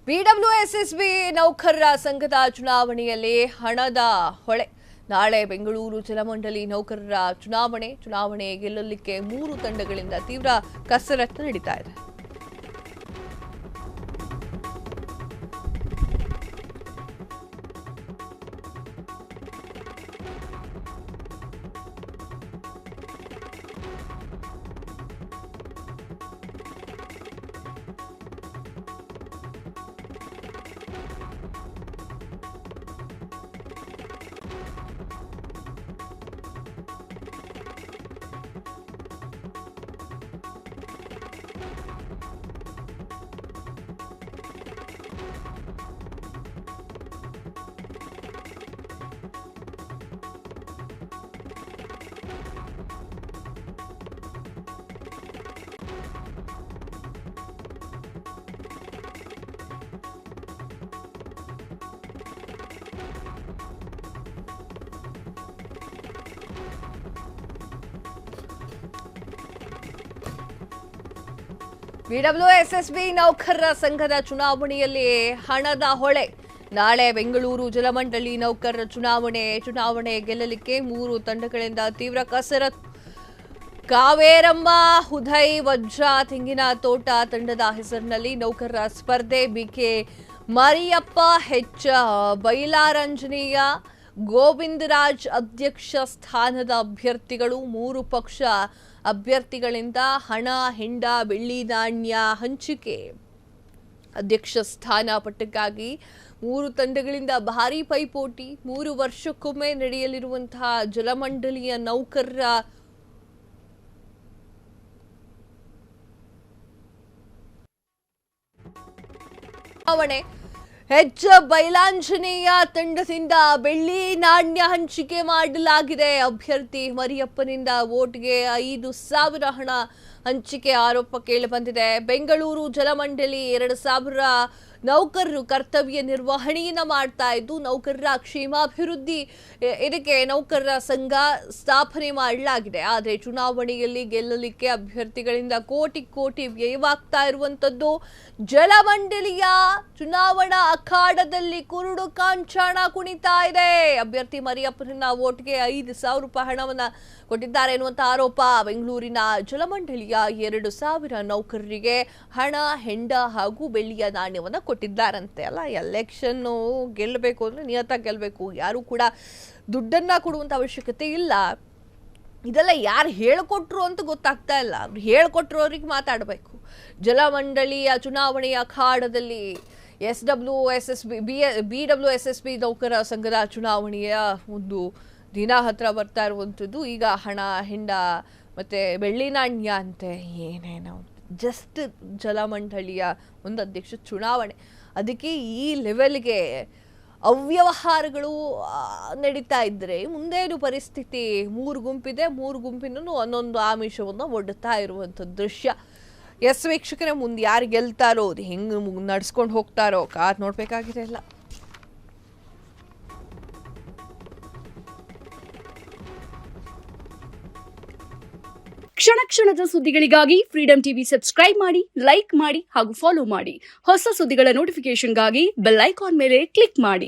BWSSB ನೌಕರರ ಸಂಘದ ಚುನಾವಣೆಯಲ್ಲಿ ಹಣದ ಹೊಳೆ. ನಾಳೆ ಬೆಂಗಳೂರು ಜಲಮಂಡಳಿ ನೌಕರರ ಚುನಾವಣೆ ಗೆಲ್ಲಲಿಕ್ಕೆ 3 ತಂಡಗಳಿಂದ ತೀವ್ರ ಕಸರತ್ತು ನಡೀತಾ ಇದೆ. ಬಿಡಬ್ಲ್ಯೂಎಸ್ಎಸ್ಬಿ ನೌಕರರ ಸಂಘದ ಚುನಾವಣೆಯಲ್ಲಿ ಹಣದ ಹೊಳೆ. ನಾಳೆ ಬೆಂಗಳೂರು ಜಲಮಂಡಳಿ ನೌಕರರ ಚುನಾವಣೆ ಗೆಲ್ಲಲಿಕ್ಕೆ 3 ತಂಡಗಳಿಂದ ತೀವ್ರ ಕಸರತ್ತು. ಕಾವೇರಮ್ಮ ಉದಯ್ ವಜ್ರ ತೆಂಗಿನ ತೋಟ ತಂಡದ ಹೆಸರಿನಲ್ಲಿ ನೌಕರರ ಸ್ಪರ್ಧೆ. ಬಿಕೆ ಮರಿಯಪ್ಪ, ಎಚ್ ಬೈಲಾರಂಜನೇಯ, ಗೋವಿಂದರಾಜ್ ಅಧ್ಯಕ್ಷ ಸ್ಥಾನದ ಅಭ್ಯರ್ಥಿಗಳು. 3 ಪಕ್ಷ ಅಭ್ಯರ್ಥಿಗಳಿಂದ ಹಣ, ಹೆಂಡ, ಬೆಳ್ಳಿ ನಾಣ್ಯ ಹಂಚಿಕೆ. ಅಧ್ಯಕ್ಷ ಸ್ಥಾನ ಪಟ್ಟಕ್ಕಾಗಿ 3 ತಂಡಗಳಿಂದ ಭಾರೀ ಪೈಪೋಟಿ. 3 ವರ್ಷಕ್ಕೊಮ್ಮೆ ನಡೆಯಲಿರುವಂತಹ ಜಲಮಂಡಳಿಯ ನೌಕರರ ಚುನಾವಣೆ. ಎಚ್ ಬೈಲಾಂಜನೇಯ ತಂಡದಿಂದ ಬೆಳ್ಳಿ ನಾಣ್ಯ ಹಂಚಿಕೆ ಮಾಡಲಾಗಿದೆ. ಅಭ್ಯರ್ಥಿ ಮರಿಯಪ್ಪನಿಂದ ವೋಟ್ಗೆ 5,000 ಹಣ ಹಂಚಿಕೆ ಆರೋಪ ಕೇಳಿಬಂದಿದೆ. ಬೆಂಗಳೂರು ಜಲಮಂಡಳಿ 2,000 ನೌಕರರು ಕರ್ತವ್ಯ ನಿರ್ವಹಣೆಯನ್ನ ಮಾಡ್ತಾ ಇದ್ದು, ನೌಕರರ ಕ್ಷೇಮಾಭಿವೃದ್ಧಿ ಇದಕ್ಕೆ ನೌಕರರ ಸಂಘ ಸ್ಥಾಪನೆ ಮಾಡಲಾಗಿದೆ. ಆದರೆ ಚುನಾವಣೆಯಲ್ಲಿ ಗೆಲ್ಲಲಿಕ್ಕೆ ಅಭ್ಯರ್ಥಿಗಳಿಂದ ಕೋಟಿ ವ್ಯಯವಾಗ್ತಾ ಇರುವಂತದ್ದು. ಜಲಮಂಡಳಿಯ ಚುನಾವಣಾ ಅಖಾಡದಲ್ಲಿ ಕುರುಡು ಕಾಂಚಾಣ ಕುಣಿತಾ ಇದೆ. ಅಭ್ಯರ್ಥಿ ಮರಿಯಪ್ಪನ ವೋಟ್ಗೆ 5,000 ರೂಪಾಯಿ ಹಣವನ್ನ ಕೊಟ್ಟಿದ್ದಾರೆ ಎನ್ನುವಂತ ಆರೋಪ. ಬೆಂಗಳೂರಿನ ಜಲಮಂಡಳಿಯ 2,000 ನೌಕರರಿಗೆ ಹಣ, ಹೆಂಡ ಹಾಗೂ ಬೆಳ್ಳಿಯ ನಾಣ್ಯವನ್ನ ಕೊಟ್ಟಿದ್ದಾರಂತೆ. ಅಲ್ಲ, ಎಲೆಕ್ಷನ್ ಗೆಲ್ಲಬೇಕು ಅಂದ್ರೆ ನಿಯತ್ತಾಗಿ ಗೆಲ್ಲಬೇಕು. ಯಾರು ಕೂಡ ದುಡ್ಡನ್ನ ಕೊಡುವಂತ ಅವಶ್ಯಕತೆ ಇಲ್ಲ. ಇದೆಲ್ಲ ಯಾರು ಹೇಳ್ಕೊಟ್ರು ಅಂತ ಗೊತ್ತಾಗ್ತಾ ಇಲ್ಲ. ಅವ್ರು ಹೇಳ್ಕೊಟ್ರವ್ರಿಗೆ ಮಾತಾಡಬೇಕು. ಜಲಮಂಡಳಿಯ ಚುನಾವಣೆಯ ಅಖಾಡದಲ್ಲಿ ಬಿಡಬ್ಲ್ಯೂಎಸ್ಎಸ್ಬಿ ನೌಕರ ಸಂಘದ ಚುನಾವಣೆಯ ಒಂದು ದಿನ ಹತ್ರ ಬರ್ತಾ ಇರುವಂಥದ್ದು. ಈಗ ಹಣ, ಹೆಂಡ ಮತ್ತೆ ಬೆಳ್ಳಿ ನಾಣ್ಯ ಅಂತೆ ಏನೇನೋ ಜಸ್ಟ್ ಜಲಮಂಡಳಿಯ ಒಂದು ಅಧ್ಯಕ್ಷ ಚುನಾವಣೆ. ಅದಕ್ಕೆ ಈ ಲೆವೆಲ್ಗೆ ಅವ್ಯವಹಾರಗಳು ನಡೀತಾ ಇದ್ರೆ ಮುಂದೇನು ಪರಿಸ್ಥಿತಿ? 3 ಗುಂಪಿದೆ, 3 ಗುಂಪಿನೂ ಒಂದೊಂದು ಆಮಿಷವನ್ನು ಒಡ್ಡುತ್ತಾ ಇರುವಂಥ ದೃಶ್ಯ. ವೀಕ್ಷಕರೇ, ಮುಂದೆ ಯಾರು ಗೆಲ್ತಾರೋ, ಅದು ಹೆಂಗೆ ನಡ್ಸ್ಕೊಂಡು ಹೋಗ್ತಾರೋ ಕಾದ್ ನೋಡ್ಬೇಕಾಗಿದೆ ಎಲ್ಲ. ಕ್ಷಣ ಕ್ಷಣದ ಸುದ್ದಿಗಳಿಗಾಗಿ ಫ್ರೀಡಂ ಟಿವಿ ಸಬ್ಸ್ಕ್ರೈಬ್ ಮಾಡಿ, ಲೈಕ್ ಮಾಡಿ ಹಾಗೂ ಫಾಲೋ ಮಾಡಿ. ಹೊಸ ಸುದ್ದಿಗಳ ನೋಟಿಫಿಕೇಶನ್ಗಾಗಿ ಬೆಲ್ ಐಕಾನ್ ಮೇಲೆ ಕ್ಲಿಕ್ ಮಾಡಿ.